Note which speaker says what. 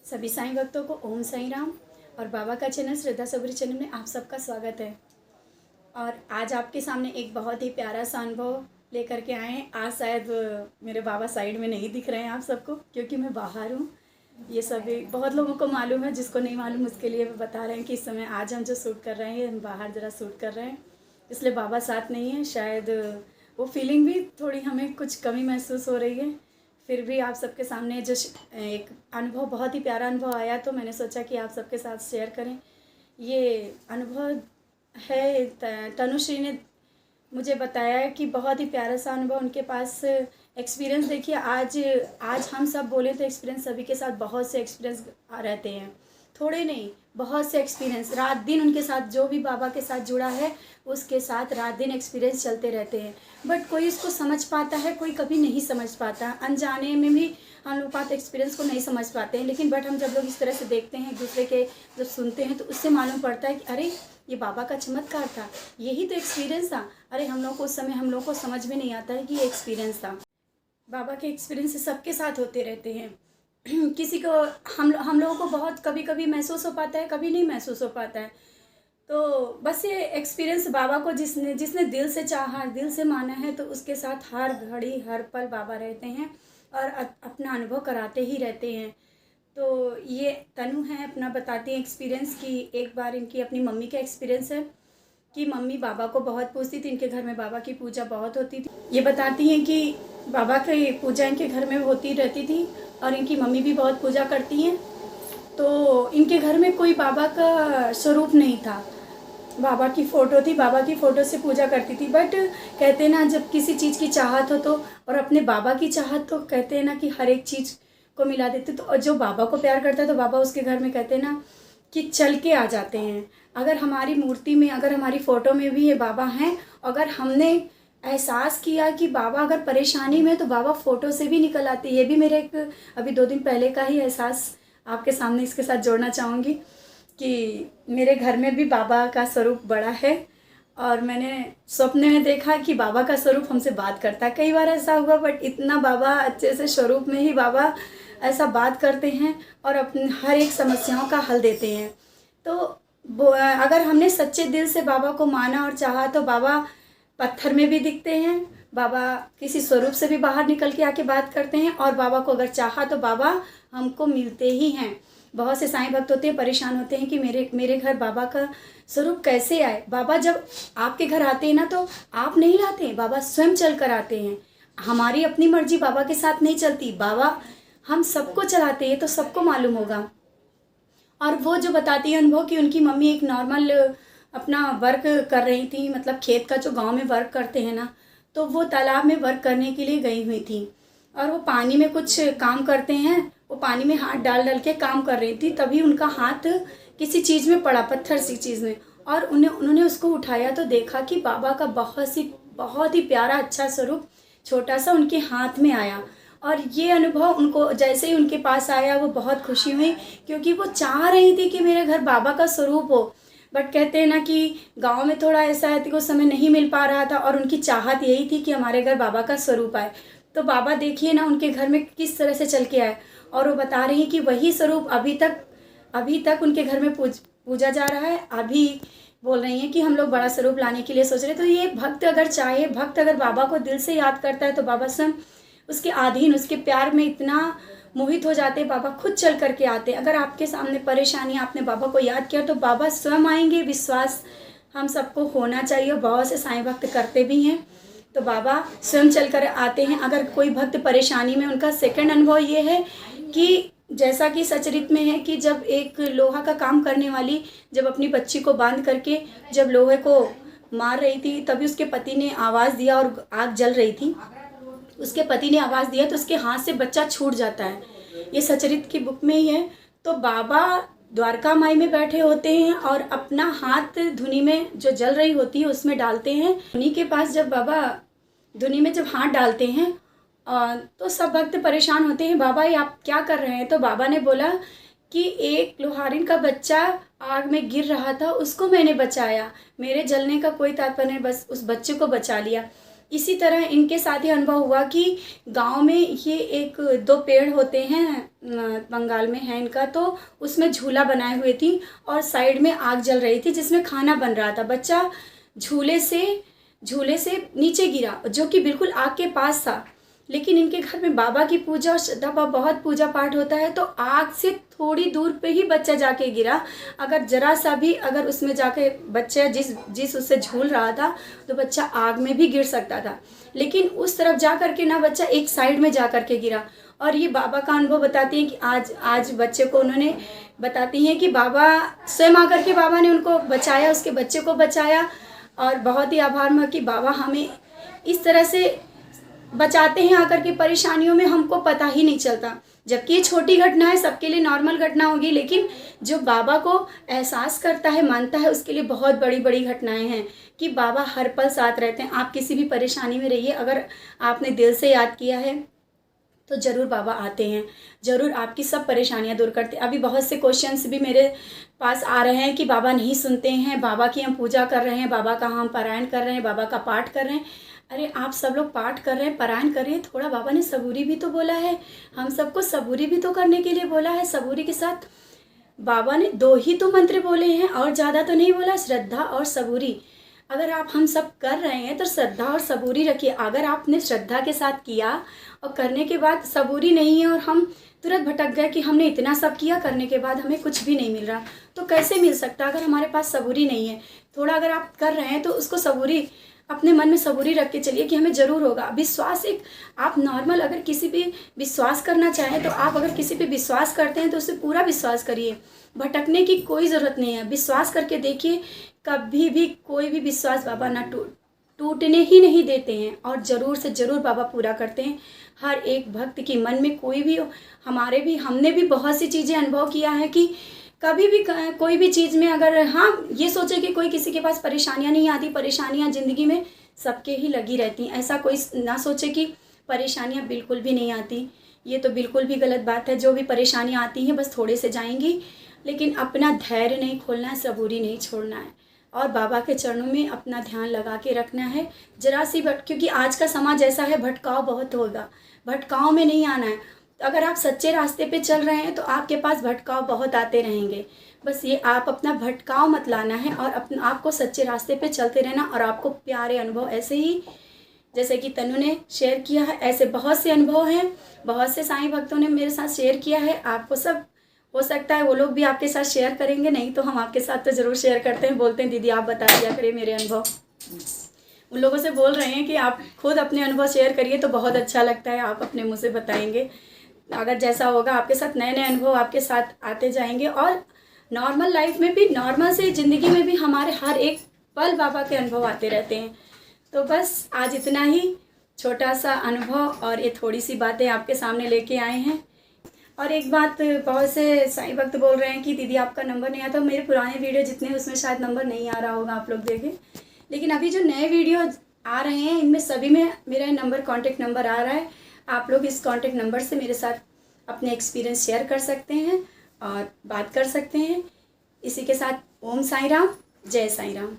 Speaker 1: सभी साईं भक्तों को ओम साईं राम और बाबा का चैनल श्रद्धा सबरी चैनल में आप सबका स्वागत है। और आज आपके सामने एक बहुत ही प्यारा सा अनुभव लेकर के आए हैं। आज शायद मेरे बाबा साइड में नहीं दिख रहे हैं आप सबको, क्योंकि मैं बाहर हूँ। ये सभी बहुत लोगों को मालूम है, जिसको नहीं मालूम उसके लिए मैं बता रहे हैं कि इस समय आज हम जो शूट कर रहे हैं, हम बाहर ज़रा शूट कर रहे हैं, इसलिए बाबा साथ नहीं है। शायद वो फीलिंग भी थोड़ी हमें कुछ कमी महसूस हो रही है। फिर भी आप सबके सामने जो एक अनुभव, बहुत ही प्यारा अनुभव आया, तो मैंने सोचा कि आप सबके साथ शेयर करें। ये अनुभव है, तनुश्री ने मुझे बताया है कि बहुत ही प्यारा सा अनुभव उनके पास एक्सपीरियंस। देखिए आज हम सब बोले तो एक्सपीरियंस सभी के साथ बहुत से एक्सपीरियंस रहते हैं, थोड़े नहीं, बहुत से एक्सपीरियंस। रात दिन उनके साथ जो भी बाबा के साथ जुड़ा है उसके साथ रात दिन एक्सपीरियंस चलते रहते हैं। बट कोई इसको समझ पाता है, कोई कभी नहीं समझ पाता। अनजाने में भी हम लोग बात एक्सपीरियंस को नहीं समझ पाते हैं, लेकिन बट हम जब लोग इस तरह से देखते हैं, एक दूसरे के जब सुनते हैं, तो उससे मालूम पड़ता है कि अरे ये बाबा का चमत्कार था, यही तो एक्सपीरियंस था। अरे हम लोग को उस समय हम लोग को समझ में नहीं आता है कि ये एक्सपीरियंस था। बाबा के एक्सपीरियंस सबके साथ होते रहते हैं। किसी को हम लोगों को बहुत कभी कभी महसूस हो पाता है, कभी नहीं महसूस हो पाता है। तो बस ये एक्सपीरियंस बाबा को जिसने जिसने दिल से चाहा, दिल से माना है, तो उसके साथ हर घड़ी हर पल बाबा रहते हैं और अपना अनुभव कराते ही रहते हैं। तो ये तनु है, अपना बताती हैं एक्सपीरियंस की। एक बार इनकी अपनी मम्मी का एक्सपीरियंस है कि मम्मी बाबा को बहुत पूजती थी, इनके घर में बाबा की पूजा बहुत होती थी। ये बताती हैं कि बाबा की पूजा इनके घर में होती रहती थी और इनकी मम्मी भी बहुत पूजा करती हैं। तो इनके घर में कोई बाबा का स्वरूप नहीं था, बाबा की फ़ोटो थी, बाबा की फ़ोटो से पूजा करती थी। बट कहते ना, जब किसी चीज़ की चाहत हो तो, और अपने बाबा की चाहत, तो कहते हैं ना कि हर एक चीज़ को मिला देते। तो जो बाबा को प्यार करता है तो बाबा उसके घर में कहते हैं ना कि चल के आ जाते हैं। अगर हमारी मूर्ति में, अगर हमारी फ़ोटो में भी ये बाबा हैं, अगर हमने एहसास किया कि बाबा अगर परेशानी में, तो बाबा फ़ोटो से भी निकल आते। ये भी मेरे एक अभी 2 दिन पहले का ही एहसास आपके सामने इसके साथ जोड़ना चाहूँगी कि मेरे घर में भी बाबा का स्वरूप बड़ा है और मैंने सपने में देखा कि बाबा का स्वरूप हमसे बात करता है। कई बार ऐसा हुआ, बट इतना बाबा अच्छे से स्वरूप में ही बाबा ऐसा बात करते हैं और अपने हर एक समस्याओं का हल देते हैं। तो अगर हमने सच्चे दिल से बाबा को माना और चाहा, तो बाबा पत्थर में भी दिखते हैं, बाबा किसी स्वरूप से भी बाहर निकल के आके बात करते हैं, और बाबा को अगर चाहा तो बाबा हमको मिलते ही हैं। बहुत से साईं भक्त होते हैं, परेशान होते हैं कि मेरे घर बाबा का स्वरूप कैसे आए। बाबा जब आपके घर आते हैं ना, तो आप नहीं लाते, बाबा स्वयं चल कर आते हैं। हमारी अपनी मर्जी बाबा के साथ नहीं चलती, बाबा हम सबको चलाते हैं, तो सबको मालूम होगा। और वो जो बताती है अनुभव कि उनकी मम्मी एक नॉर्मल अपना वर्क कर रही थी, मतलब खेत का जो गांव में वर्क करते हैं ना, तो वो तालाब में वर्क करने के लिए गई हुई थी और वो पानी में कुछ काम करते हैं, वो पानी में हाथ डाल डाल के काम कर रही थी। तभी उनका हाथ किसी चीज़ में पड़ा, पत्थर सी चीज़ में, और उन्होंने उसको उठाया तो देखा कि बाबा का बहुत ही प्यारा अच्छा स्वरूप छोटा सा उनके हाथ में आया। और ये अनुभव उनको जैसे ही उनके पास आया, वो बहुत खुशी हुई, क्योंकि वो चाह रही थी कि मेरे घर बाबा का स्वरूप हो। बट कहते हैं ना कि गांव में थोड़ा ऐसा है कि उस समय नहीं मिल पा रहा था, और उनकी चाहत यही थी कि हमारे घर बाबा का स्वरूप आए। तो बाबा देखिए ना उनके घर में किस तरह से चल के आए, और वो बता रही हैं कि वही स्वरूप अभी तक उनके घर में पूजा जा रहा है। अभी बोल रही हैं कि हम लोग बड़ा स्वरूप लाने के लिए सोच रहे हैं। तो ये भक्त अगर चाहे, भक्त अगर बाबा को दिल से याद करता है, तो बाबा स्वयं उसके अधीन, उसके प्यार में इतना मोहित हो जाते हैं, बाबा खुद चल करके आते हैं। अगर आपके सामने परेशानी, आपने बाबा को याद किया, तो बाबा स्वयं आएंगे। विश्वास हम सबको होना चाहिए, बहुत से साईं भक्त करते भी हैं, तो बाबा स्वयं चल कर आते हैं। अगर कोई भक्त परेशानी में, उनका सेकंड अनुभव ये है कि जैसा कि सचरित में है कि जब एक लोहा का काम करने वाली जब अपनी बच्ची को बांध करके जब लोहे को मार रही थी, तभी उसके पति ने आवाज़ दिया और आग जल रही थी। उसके पति ने आवाज़ दिया तो उसके हाथ से बच्चा छूट जाता है, ये सचरित की बुक में ही है। तो बाबा द्वारका माई में बैठे होते हैं और अपना हाथ धुनी में जो जल रही होती है उसमें डालते हैं। धुनी के पास जब बाबा धुनी में जब हाथ डालते हैं, तो सब भक्त परेशान होते हैं, बाबा ये आप क्या कर रहे हैं। तो बाबा ने बोला कि एक लोहारिन का बच्चा आग में गिर रहा था, उसको मैंने बचाया, मेरे जलने का कोई तात्पर्य नहीं, बस उस बच्चे को बचा लिया। इसी तरह इनके साथ ही अनुभव हुआ कि गांव में ये एक दो पेड़ होते हैं, बंगाल में है इनका, तो उसमें झूला बनाए हुए थी और साइड में आग जल रही थी जिसमें खाना बन रहा था। बच्चा झूले से नीचे गिरा जो कि बिल्कुल आग के पास था। लेकिन इनके घर में बाबा की पूजा और श्रद्धा बहुत पूजा पाठ होता है, तो आग से थोड़ी दूर पे ही बच्चा जाके गिरा। अगर जरा सा भी अगर उसमें जाके बच्चा जिस उससे झूल रहा था तो बच्चा आग में भी गिर सकता था, लेकिन उस तरफ जा कर के ना बच्चा एक साइड में जा कर के गिरा। और ये बाबा का अनुभव बताती हैं कि आज बच्चे को उन्होंने बताती हैं कि बाबा स्वयं आकर के बाबा ने उनको बचाया, उसके बच्चे को बचाया। और बहुत ही आभार माँ कि बाबा हमें इस तरह से बचाते हैं आकर के परेशानियों में, हमको पता ही नहीं चलता। जबकि ये छोटी घटना है, सबके लिए नॉर्मल घटना होगी, लेकिन जो बाबा को एहसास करता है, मानता है, उसके लिए बहुत बड़ी बड़ी घटनाएं हैं कि बाबा हर पल साथ रहते हैं। आप किसी भी परेशानी में रहिए, अगर आपने दिल से याद किया है तो ज़रूर बाबा आते हैं, ज़रूर आपकी सब परेशानियां दूर करते हैं। अभी बहुत से क्वेश्चंस भी मेरे पास आ रहे हैं कि बाबा नहीं सुनते हैं, बाबा की हम पूजा कर रहे हैं, बाबा का हम पारायण कर रहे हैं, बाबा का पाठ कर रहे हैं। अरे आप सब लोग पाठ कर रहे हैं, पारायण कर रहे हैं, थोड़ा बाबा ने सबूरी भी तो बोला है, हम सबको सबूरी भी तो करने के लिए बोला है। सबूरी के साथ बाबा ने 2 ही तो मंत्र बोले हैं और ज़्यादा तो नहीं बोला, श्रद्धा और सबूरी। अगर आप हम सब कर रहे हैं तो श्रद्धा और सबूरी रखिए। अगर आपने श्रद्धा के साथ किया और करने के बाद सबूरी नहीं है और हम तुरंत भटक गए कि हमने इतना सब किया, करने के बाद हमें कुछ भी नहीं मिल रहा, तो कैसे मिल सकता अगर हमारे पास सबूरी नहीं है। थोड़ा अगर आप कर रहे हैं तो उसको सबूरी, अपने मन में सबूरी रख के चलिए कि हमें ज़रूर होगा। विश्वास एक, आप नॉर्मल अगर किसी पे विश्वास करना चाहें तो आप अगर किसी पे विश्वास करते हैं तो उससे पूरा विश्वास करिए, भटकने की कोई ज़रूरत नहीं है। विश्वास करके देखिए, कभी भी कोई भी विश्वास बाबा ना टूटने ही नहीं देते हैं और ज़रूर से ज़रूर बाबा पूरा करते हैं हर एक भक्त की। मन में कोई भी, हमने भी बहुत सी चीज़ें अनुभव किया है कि कभी भी कोई भी चीज़ में अगर ये सोचे कि कोई किसी के पास परेशानियां नहीं आती, परेशानियां ज़िंदगी में सबके ही लगी रहती हैं। ऐसा कोई ना सोचे कि परेशानियां बिल्कुल भी नहीं आती, ये तो बिल्कुल भी गलत बात है। जो भी परेशानियां आती हैं बस थोड़े से जाएंगी, लेकिन अपना धैर्य नहीं खोलना है, सबूरी नहीं छोड़ना है और बाबा के चरणों में अपना ध्यान लगा के रखना है। जरा सी क्योंकि आज का समाज ऐसा है, भटकाव बहुत होगा, भटकाव में नहीं आना है। अगर आप सच्चे रास्ते पे चल रहे हैं तो आपके पास भटकाव बहुत आते रहेंगे, बस ये आप अपना भटकाव मत लाना है और आपको सच्चे रास्ते पे चलते रहना। और आपको प्यारे अनुभव ऐसे ही जैसे कि तनु ने शेयर किया है, ऐसे बहुत से अनुभव हैं, बहुत से साईं भक्तों ने मेरे साथ शेयर किया है। आपको सब हो सकता है वो लोग भी आपके साथ शेयर करेंगे, नहीं तो हम आपके साथ तो ज़रूर शेयर करते हैं। बोलते हैं दीदी आप बता दिया करिए मेरे अनुभव। उन लोगों से बोल रहे हैं कि आप खुद अपने अनुभव शेयर करिए तो बहुत अच्छा लगता है, आप अपने मुँह से बताएंगे। अगर जैसा होगा आपके साथ नए नए अनुभव आपके साथ आते जाएंगे और नॉर्मल लाइफ में भी, नॉर्मल से ज़िंदगी में भी हमारे हर एक पल बाबा के अनुभव आते रहते हैं। तो बस आज इतना ही छोटा सा अनुभव और ये थोड़ी सी बातें आपके सामने लेके आए हैं। और एक बात, बहुत से साईं भक्त बोल रहे हैं कि दीदी आपका नंबर नहीं आता। मेरे पुराने वीडियो जितने उसमें शायद नंबर नहीं आ रहा होगा, आप लोग देखें, लेकिन अभी जो नए वीडियो आ रहे हैं इनमें सभी में मेरा नंबर, कॉन्टेक्ट नंबर आ रहा है। आप लोग इस कॉन्टेक्ट नंबर से मेरे साथ अपने एक्सपीरियंस शेयर कर सकते हैं और बात कर सकते हैं। इसी के साथ ओम साईं राम, जय साईं राम।